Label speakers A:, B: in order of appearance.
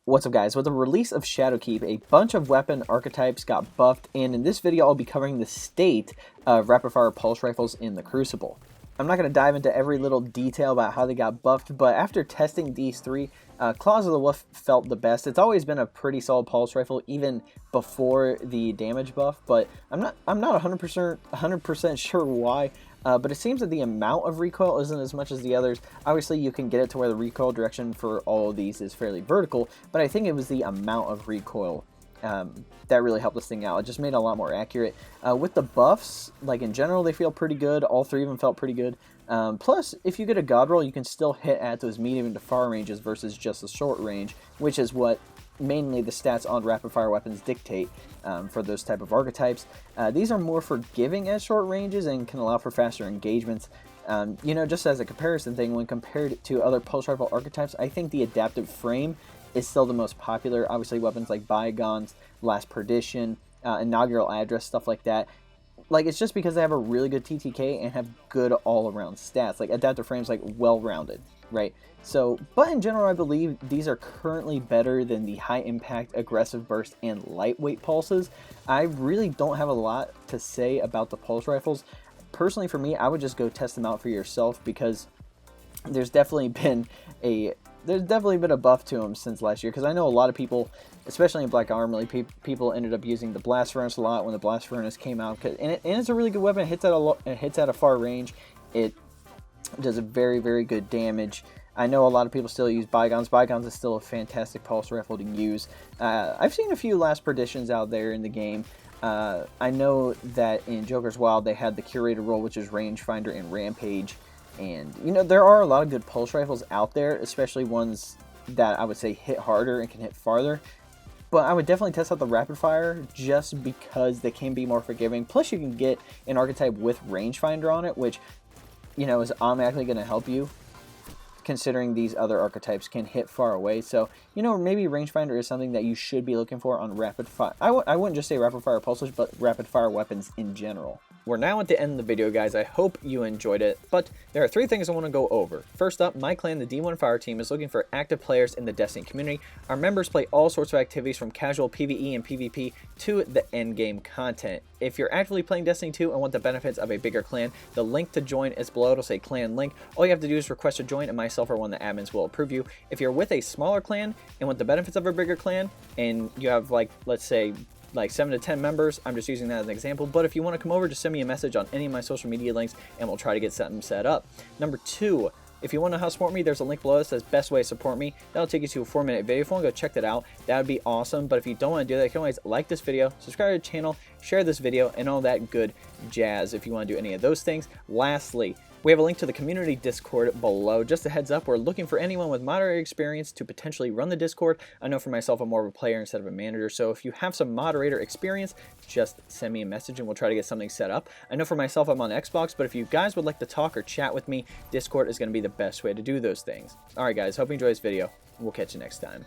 A: What's up, guys? With the release of Shadowkeep, a bunch of weapon archetypes got buffed, and in this video I'll be covering the state of rapid-fire pulse rifles in the Crucible. I'm not going to dive into every little detail about how they got buffed, but after testing these three, Claws of the Wolf felt the best. It's always been a pretty solid pulse rifle, even before the damage buff, but I'm not 100% sure why. But it seems that the amount of recoil isn't as much as the others. Obviously, you can get it to where the recoil direction for all of these is fairly vertical, but I think it was the amount of recoil that really helped this thing out. It just made it a lot more accurate. With the buffs, like in general, they feel pretty good. All three of them felt pretty good. Plus, if you get a god roll, you can still hit at those medium to far ranges versus just the short range, which is what mainly the stats on rapid fire weapons dictate for those type of archetypes. These are more forgiving at short ranges and can allow for faster engagements. You know, just as a comparison thing, when compared to other pulse rifle archetypes, I think the adaptive frame is still the most popular. Obviously, weapons like Bygones, Last Perdition, Inaugural Address, stuff like that. Like, it's just because they have a really good TTK and have good all-around stats. Like, adaptive frame's like well-rounded, right? So, but in general, I believe these are currently better than the high impact, aggressive burst, and lightweight pulses. I really don't have a lot to say about the pulse rifles. Personally, for me, I would just go test them out for yourself, because there's definitely been a buff to them since last year, because I know a lot of people, especially in Black Armory, people ended up using the Blast Furnace a lot when the Blast Furnace came out, and it's a really good weapon. It hits at a far range. It does a very good damage. I know a lot of people still use Bygones. Bygones is still a fantastic pulse rifle to use. I've seen a few Last Perditions out there in the game. I know that in Joker's Wild they had the Curator role, which is Rangefinder and Rampage. And, you know, there are a lot of good pulse rifles out there, especially ones that I would say hit harder and can hit farther. But I would definitely test out the rapid fire just because they can be more forgiving. Plus, you can get an archetype with Rangefinder on it, which, you know, is automatically going to help you, considering these other archetypes can hit far away. So, you know, maybe Rangefinder is something that you should be looking for on rapid fire. I wouldn't just say rapid fire pulses, but rapid fire weapons in general. We're now at the end of the video, guys. I hope you enjoyed it, but there are three things I want to go over. First up, my clan, the D1 Fire Team, is looking for active players in the Destiny community. Our members play all sorts of activities from casual PvE and PvP to the endgame content. If you're actively playing Destiny 2 and want the benefits of a bigger clan, the link to join is below. It'll say clan link. All you have to do is request to join, and myself or one of the admins will approve you. If you're with a smaller clan and want the benefits of a bigger clan, and you have, like, let's say, like 7 to 10 members, I'm just using that as an example, but if you want to come over, just send me a message on any of my social media links and we'll try to get something set up. Number 2, if you want to know how to support me, there's a link below that says best way to support me. That'll take you to a 4-minute video. If you want to go check that out, that would be awesome. But if you don't want to do that, you can always like this video, subscribe to the channel, share this video, and all that good jazz if you want to do any of those things. Lastly, we have a link to the community Discord below. Just a heads up, we're looking for anyone with moderator experience to potentially run the Discord. I know for myself, I'm more of a player instead of a manager, so if you have some moderator experience, just send me a message and we'll try to get something set up. I know for myself, I'm on Xbox, but if you guys would like to talk or chat with me, Discord is going to be the best way to do those things. Alright guys, hope you enjoy this video, and we'll catch you next time.